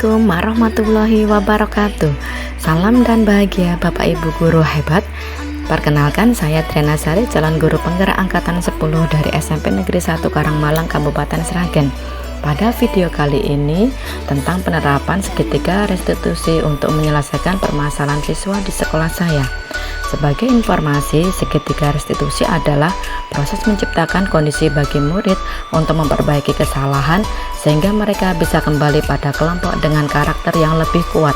Assalamualaikum warahmatullahi wabarakatuh. Salam dan bahagia Bapak Ibu guru hebat. Perkenalkan, saya Triana Sari, calon guru penggerak angkatan 10 dari SMP Negeri 1 Karangmalang, Kabupaten Sragen. Pada video kali ini tentang penerapan segitiga restitusi untuk menyelesaikan permasalahan siswa di sekolah saya. Sebagai informasi, segitiga restitusi adalah proses menciptakan kondisi bagi murid untuk memperbaiki kesalahan sehingga mereka bisa kembali pada kelompok dengan karakter yang lebih kuat.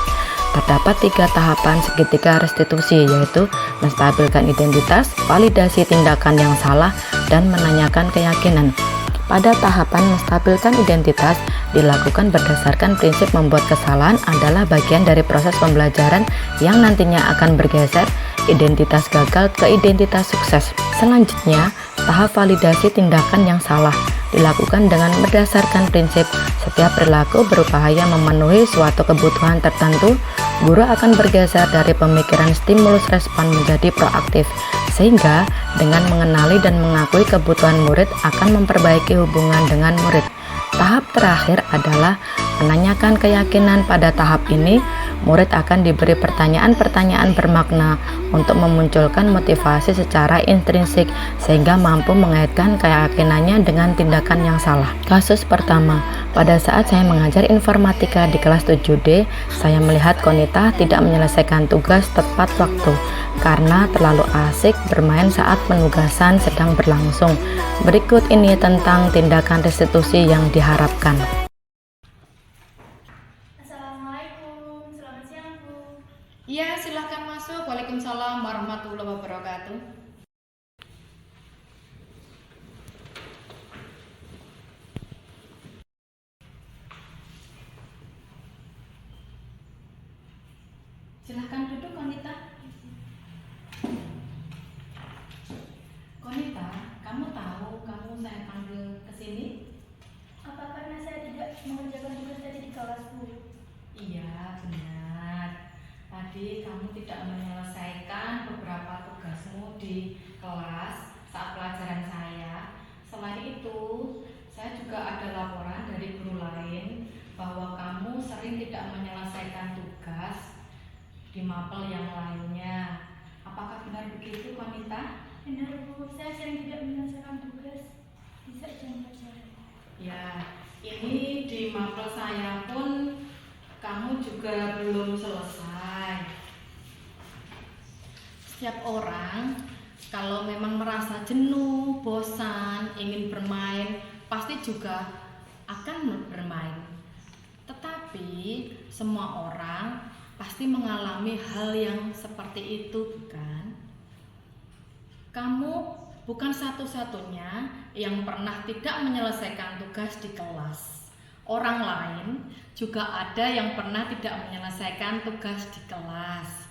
Terdapat 3 tahapan segitiga restitusi, yaitu menstabilkan identitas, validasi tindakan yang salah, dan menanyakan keyakinan. Pada tahapan menstabilkan identitas dilakukan berdasarkan prinsip membuat kesalahan adalah bagian dari proses pembelajaran yang nantinya akan bergeser identitas gagal ke identitas sukses. Selanjutnya, tahap validasi tindakan yang salah dilakukan dengan berdasarkan prinsip setiap perilaku berupaya memenuhi suatu kebutuhan tertentu. Guru akan bergeser dari pemikiran stimulus respon menjadi proaktif, sehingga dengan mengenali dan mengakui kebutuhan murid akan memperbaiki hubungan dengan murid. Tahap terakhir adalah menanyakan keyakinan. Pada tahap ini, murid akan diberi pertanyaan-pertanyaan bermakna untuk memunculkan motivasi secara intrinsik sehingga mampu mengaitkan keyakinannya dengan tindakan yang salah. Kasus pertama, pada saat saya mengajar informatika di kelas 7D, saya melihat Konita tidak menyelesaikan tugas tepat waktu karena terlalu asik bermain saat penugasan sedang berlangsung. Berikut ini tentang tindakan restitusi yang diharapkan. Assalamualaikum, selamat siang Bu. Iya, silahkan masuk. Waalaikumsalam warahmatullahi wabarakatuh. Silahkan duduk, Konita. Konita, kamu tahu kamu saya panggil ke sini? Apa karena saya tidak mengerjakan tugas tadi di kelas Bu? Iya, benar. Tadi kamu tidak menyelesaikan beberapa tugasmu di kelas saat pelajaran saya. Selain itu, saya juga ada laporan dari guru lain bahwa kamu sering tidak menyelesaikan tugas di mapel yang lainnya. Apakah benar begitu, Konita? Benar Bu, saya sering tidak menyelesaikan tugas di saat jam pelajaran. Ya, ini di mapel saya pun kamu juga belum selesai. Setiap orang kalau memang merasa jenuh, bosan, ingin bermain, pasti juga akan bermain. Tetapi semua orang pasti mengalami hal yang seperti itu, bukan? Kamu bukan satu-satunya yang pernah tidak menyelesaikan tugas di kelas. Orang lain juga ada yang pernah tidak menyelesaikan tugas di kelas.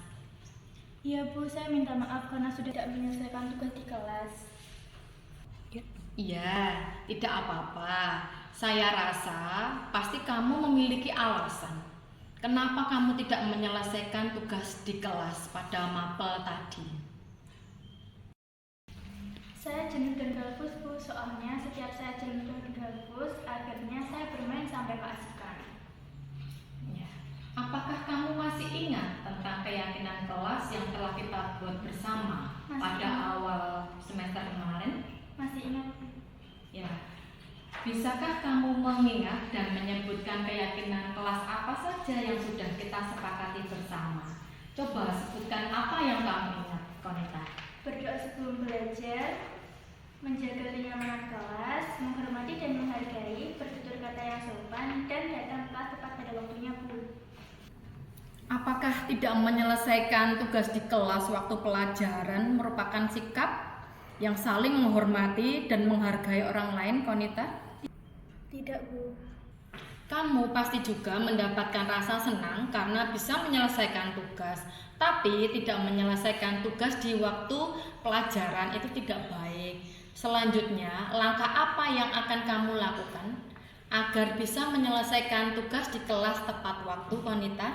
Iya Bu, saya minta maaf karena sudah tidak menyelesaikan tugas di kelas. Iya, tidak apa-apa. Saya rasa pasti kamu memiliki alasan kenapa kamu tidak menyelesaikan tugas di kelas pada mapel tadi. Saya jenuh dan gabus Bu, soalnya setiap saya jenuh dan gabus, akhirnya saya bermain sampai keasikan. Ya. Apakah kamu masih ingat tentang keyakinan kelas yang telah kita buat bersama pada awal semester kemarin? Masih ingat Bu? Ya. Bisakah kamu mengingat dan menyebutkan keyakinan kelas apa saja yang sudah kita sepakati bersama? Coba sebutkan apa yang kamu ingat, Konita. Berdoa sebelum belajar, menjaga kenyamanan kelas, menghormati dan menghargai, bertutur kata yang sopan, dan datang kelas tepat pada waktunya Bu. Apakah tidak menyelesaikan tugas di kelas waktu pelajaran merupakan sikap yang saling menghormati dan menghargai orang lain, Konita? Tidak Bu. Kamu pasti juga mendapatkan rasa senang karena bisa menyelesaikan tugas, tapi tidak menyelesaikan tugas di waktu pelajaran itu tidak baik. Selanjutnya, langkah apa yang akan kamu lakukan agar bisa menyelesaikan tugas di kelas tepat waktu, Konita?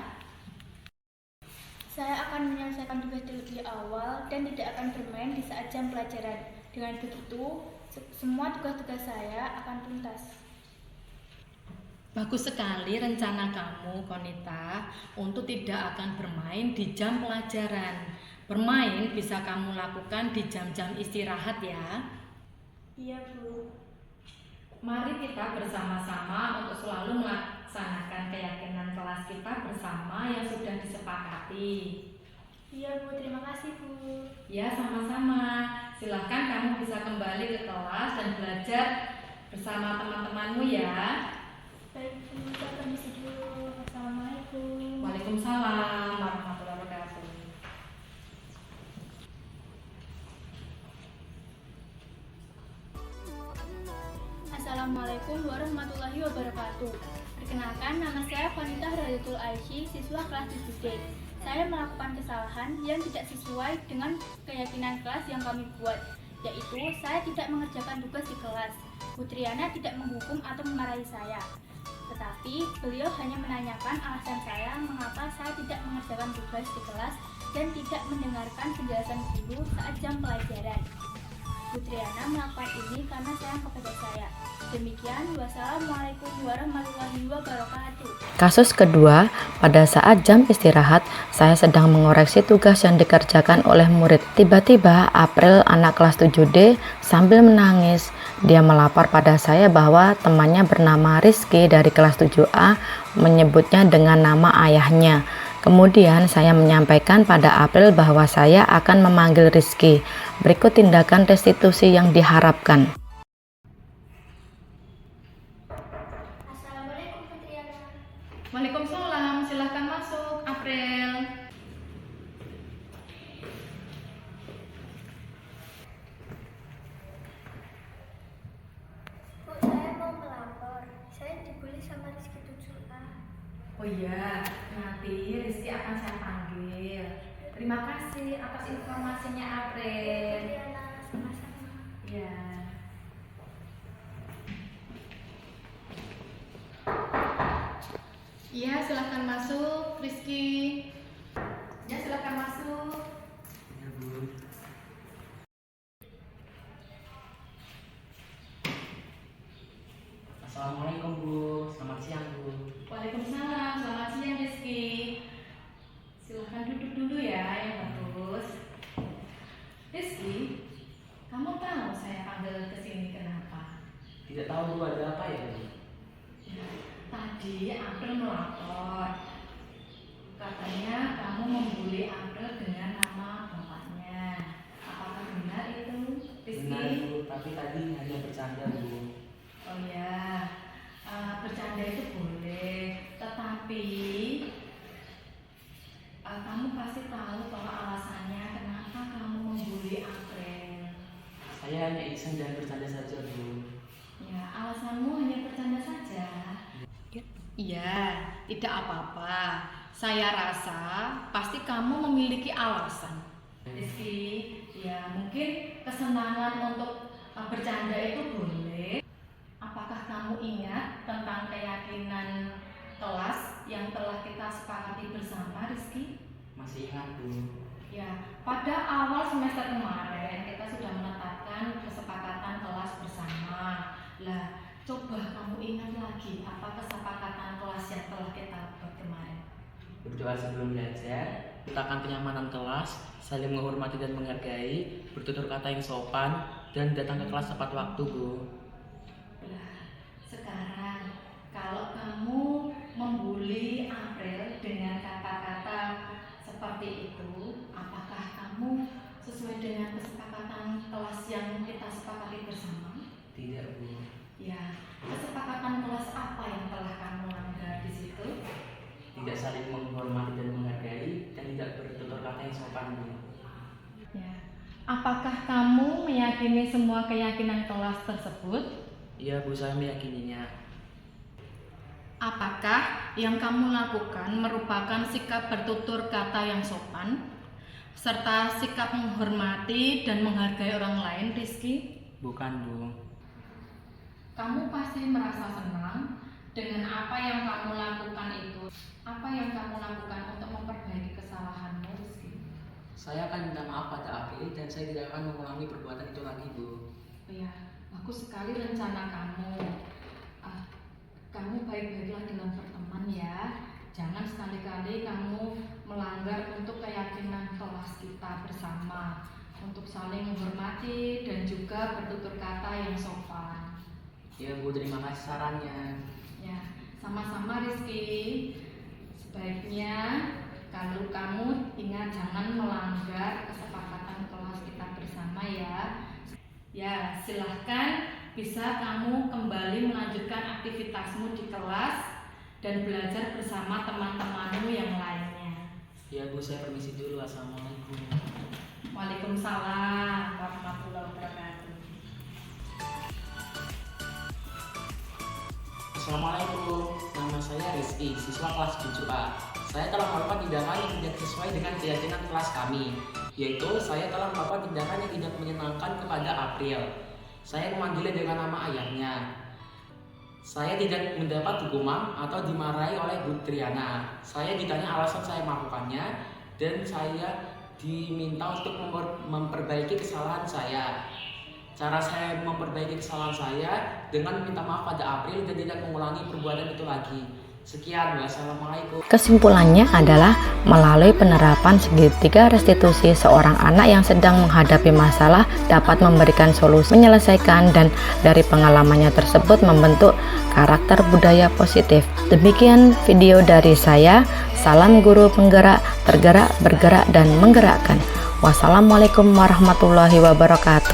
Saya akan menyelesaikan tugas di awal dan tidak akan bermain di saat jam pelajaran. Dengan begitu, semua tugas-tugas saya akan tuntas. Bagus sekali rencana kamu, Konita, untuk tidak akan bermain di jam pelajaran. Bermain bisa kamu lakukan di jam-jam istirahat ya. Iya, Bu. Mari kita bersama-sama untuk selalu melaksanakan keyakinan kelas kita bersama yang sudah disepakati. Iya, Bu. Terima kasih, Bu. Ya, sama-sama. Silahkan kamu bisa kembali ke kelas dan belajar bersama teman-temanmu ya. Baik, Bu. Saya permisi dulu. Assalamualaikum. Waalaikumsalam warahmatullahi wabarakatuh. Assalamualaikum warahmatullahi wabarakatuh. Perkenalkan, nama saya Vanita Hrayatul Aisy, siswa kelas 7D. Saya melakukan kesalahan yang tidak sesuai dengan keyakinan kelas yang kami buat, yaitu saya tidak mengerjakan tugas di kelas. Putriana tidak menghukum atau memarahi saya, tetapi beliau hanya menanyakan alasan saya mengapa saya tidak mengerjakan tugas di kelas dan tidak mendengarkan penjelasan guru saat jam pelajaran. Putriana melakukan ini karena sayang kepada saya. Demikian, wassalamualaikum warahmatullahi wabarakatuh. Kasus kedua, pada saat jam istirahat, saya sedang mengoreksi tugas yang dikerjakan oleh murid. Tiba-tiba April, anak kelas 7D, sambil menangis. Dia melapor pada saya bahwa temannya bernama Rizky dari kelas 7A menyebutnya dengan nama ayahnya. Kemudian saya menyampaikan pada April bahwa saya akan memanggil Rizky. Berikut tindakan restitusi yang diharapkan. Assalamualaikum Putriana. Waalaikumsalam, silahkan masuk, April. Bu, saya mau melapor. Saya dibully sama Rizky 7A. Oh iya, nanti Rizky akan saya panggil. Terima kasih atas informasinya, April. Putriana, sama-sama. Ya. Iya, silahkan masuk, Rizky. Ya, silahkan masuk. Ya, Bu. Assalamualaikum, Bu. Selamat siang, Bu. Waalaikumsalam, selamat siang Rizky. Silahkan duduk dulu ya, yang bagus. Rizky, kamu tahu saya panggil ke sini kenapa? Tidak tahu, Bu, ada apa ya, Bu? Ya, tadi April melapor. Katanya kamu membuli April dengan nama bapaknya. Apakah benar itu, Rizky? Benar, Bu, tapi tadi hanya bercanda, Bu. Oh ya, bercanda itu boleh, tetapi kamu pasti tahu bahwa alasannya kenapa kamu membuli April. Saya hanya iseng dan bercanda saja, Bu. Ya, alasanmu hanya bercanda saja. Iya, tidak apa-apa. Saya rasa pasti kamu memiliki alasan. Rizky, ya mungkin kesenangan untuk bercanda itu boleh. Apakah kamu ingat tentang keyakinan kelas yang telah kita sepakati bersama, Rizky? Masih ingat, Bu? Ya, pada awal semester kemarin kita sudah menetapkan kesepakatan kelas bersama. Lah, coba kamu ingat lagi apa kesepakatan kelas yang telah kita buat kemarin. Berdoa sebelum belajar, letakkan kenyamanan kelas, saling menghormati dan menghargai, bertutur kata yang sopan, dan datang ke kelas tepat waktu, Bu. Lah, sekarang kalau kamu membuli April dengan kata-kata seperti itu, apakah kamu sesuai dengan kesepakatan kelas yang kita sepakati bersama? Tidak, Bu. Ya, kesepakatan kelas apa yang telah kamu langgar di situ? Tidak saling menghormati dan menghargai, dan tidak bertutur kata yang sopan, Bu. Ya. Apakah kamu meyakini semua keyakinan kelas tersebut? Iya, Bu, saya meyakininya. Apakah yang kamu lakukan merupakan sikap bertutur kata yang sopan, serta sikap menghormati dan menghargai orang lain, Rizky? Bukan, Bu. Kamu pasti merasa senang dengan apa yang kamu lakukan itu. Apa yang kamu lakukan untuk memperbaiki kesalahanmu, Rizky? Saya akan minta maaf pada April dan saya tidak akan mengulangi perbuatan itu lagi, Bu. Ya, bagus sekali rencana kamu. kamu baik-baiklah dalam berteman ya. Jangan sekali-kali kamu melanggar untuk keyakinan kelas kita bersama, untuk saling menghormati dan juga bertutur kata yang sopan. Ya Bu, terima kasih sarannya. Ya, sama-sama Rizky. Sebaiknya kalau kamu ingat jangan melanggar kesepakatan kelas kita bersama ya. Ya, silahkan bisa kamu kembali melanjutkan aktivitasmu di kelas dan belajar bersama teman-temanmu yang lainnya. Ya Bu, saya permisi dulu. Assalamualaikum. Waalaikumsalam warahmatullahi wabarakatuh. Assalamualaikum, nama saya Rizky, siswa kelas 7A. Saya telah melakukan tindakan yang tidak sesuai dengan keyakinan kelas kami, yaitu saya telah melakukan tindakan yang tidak menyenangkan kepada April. Saya memanggilnya dengan nama ayahnya. Saya tidak mendapat hukuman atau dimarahi oleh Bu Triana. Saya ditanya alasan saya melakukannya dan saya diminta untuk memperbaiki kesalahan saya. Cara saya memperbaiki kesalahan saya dengan minta maaf pada April dan tidak mengulangi perbuatan itu lagi. Sekian, wassalamualaikum. Kesimpulannya adalah melalui penerapan segitiga restitusi, seorang anak yang sedang menghadapi masalah dapat memberikan solusi, menyelesaikan, dan dari pengalamannya tersebut membentuk karakter budaya positif. Demikian video dari saya. Salam guru penggerak, tergerak, bergerak, dan menggerakkan. Wassalamualaikum warahmatullahi wabarakatuh.